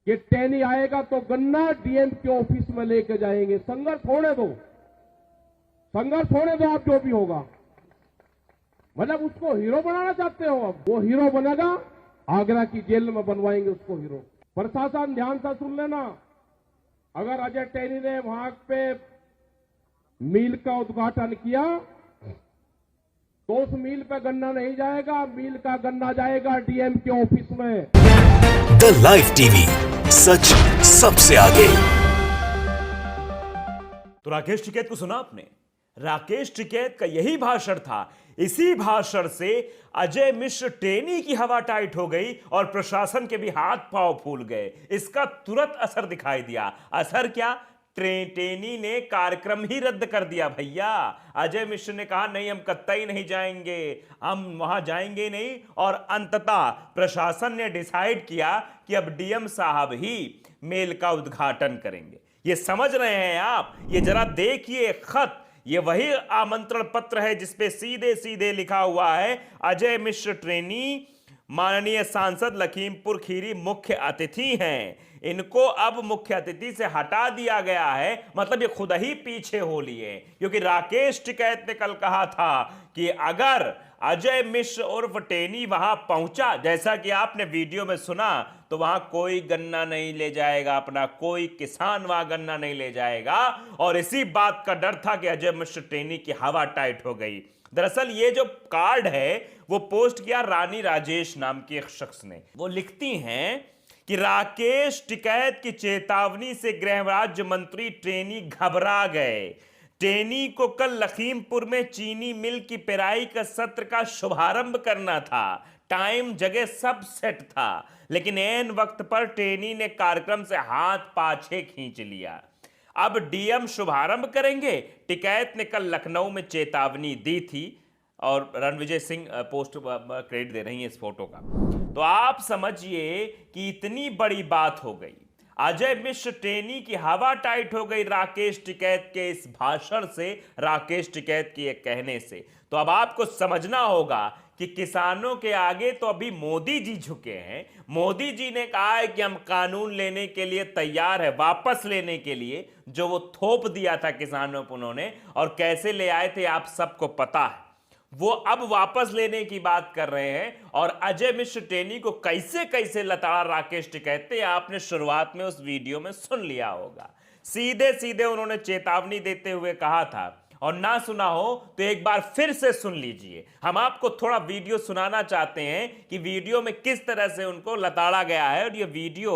कि टेनी आएगा तो गन्ना डीएम के ऑफिस में लेके जाएंगे। संघर्ष होने दो, संघर्ष होने दो, आप जो भी होगा। मतलब उसको हीरो बनाना चाहते हो, अब वो हीरो बनेगा, आगरा की जेल में बनवाएंगे उसको हीरो। प्रशासन ध्यान से सुन लेना, अगर अजय टेनी ने वहां पे मिल का उद्घाटन किया तो उस मिल पे गन्ना नहीं जाएगा, मिल का गन्ना जाएगा डीएम के ऑफिस में। द लाइव टीवी, सच सबसे आगे। तो राकेश टिकैत को सुना आपने? राकेश टिकैत का यही भाषण था। इसी भाषण से अजय मिश्र टेनी की हवा टाइट हो गई और प्रशासन के भी हाथ पांव फूल गए। इसका तुरंत असर दिखाई दिया। असर क्या? टेनी ने कार्यक्रम ही रद्द कर दिया भैया। अजय मिश्र ने कहा नहीं, हम कतई नहीं जाएंगे, हम वहां जाएंगे नहीं। और अंततः प्रशासन ने डिसाइड किया कि अब डीएम साहब ही मेल का उद्घाटन करेंगे। ये समझ रहे हैं आप? ये जरा देखिए खत, ये वही आमंत्रण पत्र है जिसपे सीधे सीधे लिखा हुआ है अजय मिश्र टेनी माननीय सांसद लखीमपुर खीरी मुख्य अतिथि हैं। इनको अब मुख्य अतिथि से हटा दिया गया है, मतलब ये खुद ही पीछे हो लिए। क्योंकि राकेश टिकैत ने कल कहा था कि अगर अजय मिश्र उर्फ टेनी वहां पहुंचा, जैसा कि आपने वीडियो में सुना, तो वहां कोई गन्ना नहीं ले जाएगा अपना, कोई किसान वहां गन्ना नहीं ले जाएगा। और इसी बात का डर था कि अजय मिश्र टेनी की हवा टाइट हो गई। दरअसल ये जो कार्ड है वो पोस्ट किया रानी राजेश नाम की एक शख्स ने। वो लिखती हैं कि राकेश टिकैत की चेतावनी से गृह राज्य मंत्री टेनी घबरा गए। टेनी को कल लखीमपुर में चीनी मिल की पेराई का सत्र का शुभारंभ करना था। टाइम जगह सब सेट था, लेकिन ऐन वक्त पर टेनी ने कार्यक्रम से हाथ पाछे खींच लिया। अब डीएम शुभारंभ करेंगे। टिकैत ने कल लखनऊ में चेतावनी दी थी और रणविजय सिंह पोस्ट क्रेडिट दे रही हैं इस फोटो का। तो आप समझिए कि इतनी बड़ी बात हो गई। अजय मिश्र टेनी की हवा टाइट हो गई राकेश टिकैत के इस भाषण से, राकेश टिकैत के कहने से। तो अब आपको समझना होगा कि किसानों के आगे तो अभी मोदी जी झुके हैं। मोदी जी ने कहा है कि हम कानून लेने के लिए तैयार है, वापस लेने के लिए जो वो थोप दिया था किसानों पर उन्होंने, और कैसे ले आए थे आप सबको पता है। वो अब वापस लेने की बात कर रहे हैं। और अजय मिश्र टेनी को कैसे कैसे लताड़ा राकेश टिकैत ने, आपने शुरुआत में उस वीडियो में सुन लिया होगा। सीधे सीधे उन्होंने चेतावनी देते हुए कहा था, और ना सुना हो तो एक बार फिर से सुन लीजिए। हम आपको थोड़ा वीडियो सुनाना चाहते हैं कि वीडियो में किस तरह से उनको लताड़ा गया है। और ये वीडियो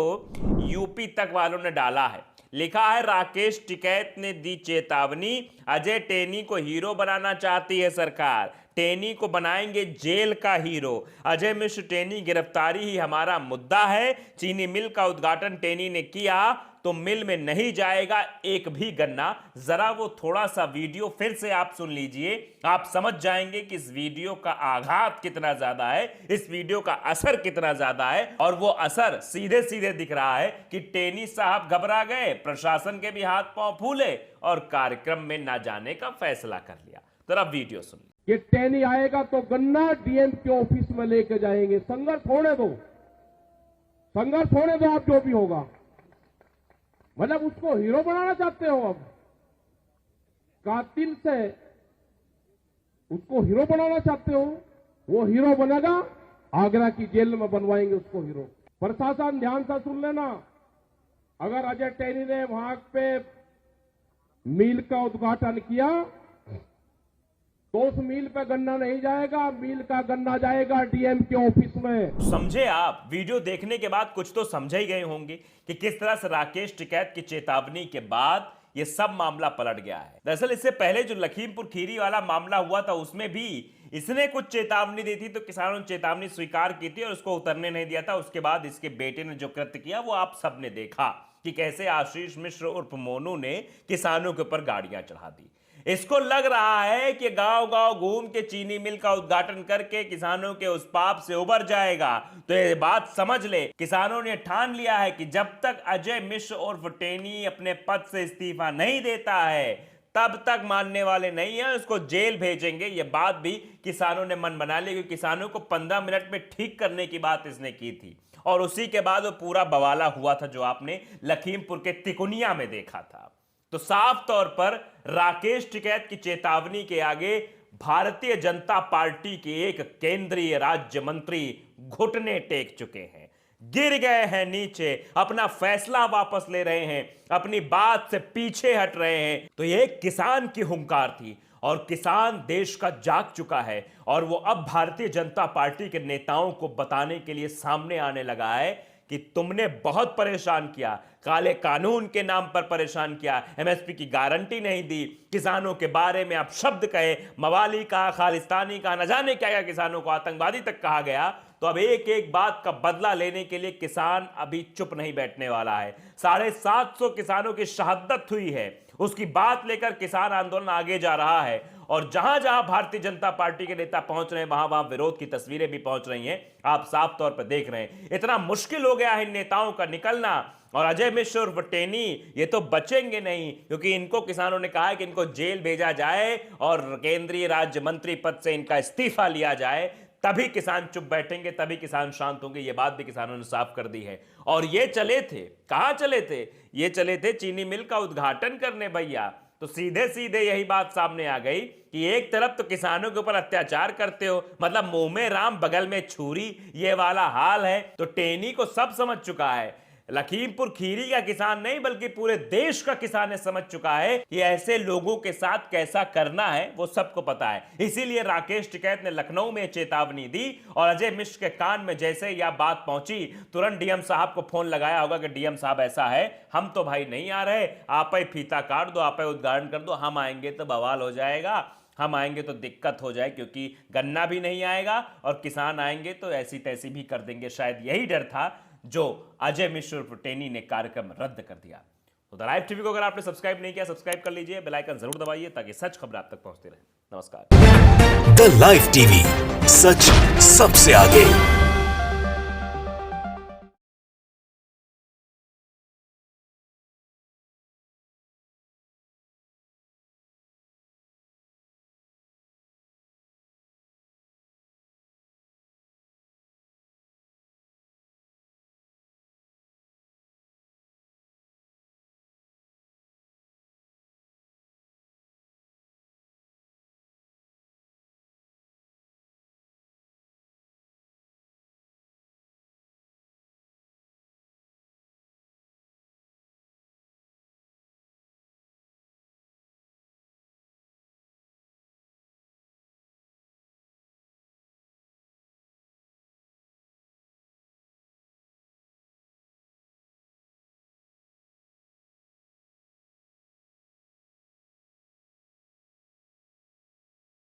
यूपी तक वालों ने डाला है। लिखा है राकेश टिकैत ने दी चेतावनी, अजय टेनी को हीरो बनाना चाहती है सरकार, टेनी को बनाएंगे जेल का हीरो। अजय मिश्र टेनी गिरफ्तारी ही हमारा मुद्दा है। चीनी मिल का उद्घाटन टेनी ने किया तो मिल में नहीं जाएगा एक भी गन्ना। जरा वो थोड़ा सा वीडियो फिर से आप सुन लीजिए, आप समझ जाएंगे कि इस वीडियो का आघात कितना ज्यादा है, इस वीडियो का असर कितना ज्यादा है। और वो असर सीधे सीधे दिख रहा है कि टेनी साहब घबरा गए, प्रशासन के भी हाथ पांव फूले और कार्यक्रम में ना जाने का फैसला कर लिया। जरा वीडियो सुनिए। कि टेनी आएगा तो गन्ना डीएम के ऑफिस में लेके जाएंगे। संघर्ष होने दो, संघर्ष होने दो, आप जो भी होगा। मतलब उसको हीरो बनाना चाहते हो, अब कातिल से उसको हीरो बनाना चाहते हो। वो हीरो बनेगा, आगरा की जेल में बनवाएंगे उसको हीरो। प्रशासन ध्यान से सुन लेना, अगर अजय टेनी ने वहां पे मिल का उद्घाटन किया तो उस मिल पे गन्ना नहीं जाएगा, मिल का गन्ना जाएगा डीएम के ऑफिस में। समझे आप? वीडियो देखने के बाद कुछ तो समझ ही गए होंगे कि किस तरह से राकेश टिकैत की चेतावनी के बाद यह सब मामला पलट गया है। दरअसल इससे पहले जो लखीमपुर खीरी वाला मामला हुआ था उसमें भी इसने कुछ चेतावनी दी थी, तो किसानों ने चेतावनी स्वीकार की थी और उसको उतरने नहीं दिया था। उसके बाद इसके बेटे ने जो कृत्य किया वो आप सबने देखा कि कैसे आशीष मिश्र उर्फ मोनू ने किसानों के ऊपर गाड़ियां चढ़ा दी। इसको लग रहा है कि गांव गांव घूम के चीनी मिल का उद्घाटन करके किसानों के उस पाप से उबर जाएगा। तो ये बात समझ ले, किसानों ने ठान लिया है कि जब तक अजय मिश्र उर्फ टेनी अपने पद से इस्तीफा नहीं देता है तब तक मानने वाले नहीं है, उसको जेल भेजेंगे। ये बात भी किसानों ने मन बना ली, क्योंकि किसानों को 15 मिनट में ठीक करने की बात इसने की थी। और उसी के बाद वो पूरा बवाला हुआ था जो आपने लखीमपुर के तिकुनिया में देखा था। तो साफ तौर पर राकेश टिकैत की चेतावनी के आगे भारतीय जनता पार्टी के एक केंद्रीय राज्य मंत्री घुटने टेक चुके हैं, गिर गए हैं नीचे, अपना फैसला वापस ले रहे हैं, अपनी बात से पीछे हट रहे हैं। तो ये किसान की हुंकार थी और किसान देश का जाग चुका है और वो अब भारतीय जनता पार्टी के नेताओं को बताने के लिए सामने आने लगा है कि तुमने बहुत परेशान किया, काले कानून के नाम पर परेशान किया, एमएसपी की गारंटी नहीं दी, किसानों के बारे में आप शब्द कहे, मवाली कहा, खालिस्तानी कहा, न जाने क्या क्या, किसानों को आतंकवादी तक कहा गया। तो अब एक एक बात का बदला लेने के लिए किसान अभी चुप नहीं बैठने वाला है। 750 किसानों की शहादत हुई है, उसकी बात लेकर किसान आंदोलन आगे जा रहा है और जहां जहां भारतीय जनता पार्टी के नेता पहुंच रहे हैं वहां वहां विरोध की तस्वीरें भी पहुंच रही हैं। आप साफ तौर पर देख रहे हैं इतना मुश्किल हो गया है इन नेताओं का निकलना। और अजय मिश्र और टेनी ये तो बचेंगे नहीं, क्योंकि इनको किसानों ने कहा है कि इनको जेल भेजा जाए और केंद्रीय राज्य मंत्री पद से इनका इस्तीफा लिया जाए, तभी किसान चुप बैठेंगे, तभी किसान शांत होंगे। ये बात भी किसानों ने साफ कर दी है। और ये चले थे, कहां चले थे? ये चले थे चीनी मिल का उद्घाटन करने भैया। तो सीधे सीधे यही बात सामने आ गई कि एक तरफ तो किसानों के ऊपर अत्याचार करते हो, मतलब मुंह में राम बगल में छुरी, ये वाला हाल है। तो टेनी को सब समझ चुका है, लखीमपुर खीरी का किसान नहीं बल्कि पूरे देश का किसान ने समझ चुका है कि ऐसे लोगों के साथ कैसा करना है, वो सबको पता है। इसीलिए राकेश टिकैत ने लखनऊ में चेतावनी दी और अजय मिश्र के कान में जैसे यह बात पहुंची, तुरंत डीएम साहब को फोन लगाया होगा कि डीएम साहब ऐसा है, हम तो भाई नहीं आ रहे, आप ही फीता काट दो, आप ही उद्घाटन कर दो, हम आएंगे तो बवाल हो जाएगा, हम आएंगे तो दिक्कत हो जाए, क्योंकि गन्ना भी नहीं आएगा और किसान आएंगे तो ऐसी तैसी भी कर देंगे। शायद यही डर था जो अजय मिश्र और टेनी ने कार्यक्रम रद्द कर दिया। तो द लाइव टीवी को अगर आपने सब्सक्राइब नहीं किया, सब्सक्राइब कर लीजिए, बेल आइकन जरूर दबाइए ताकि सच खबर आप तक पहुंचती रहे। नमस्कार। द लाइव टीवी, सच सबसे आगे।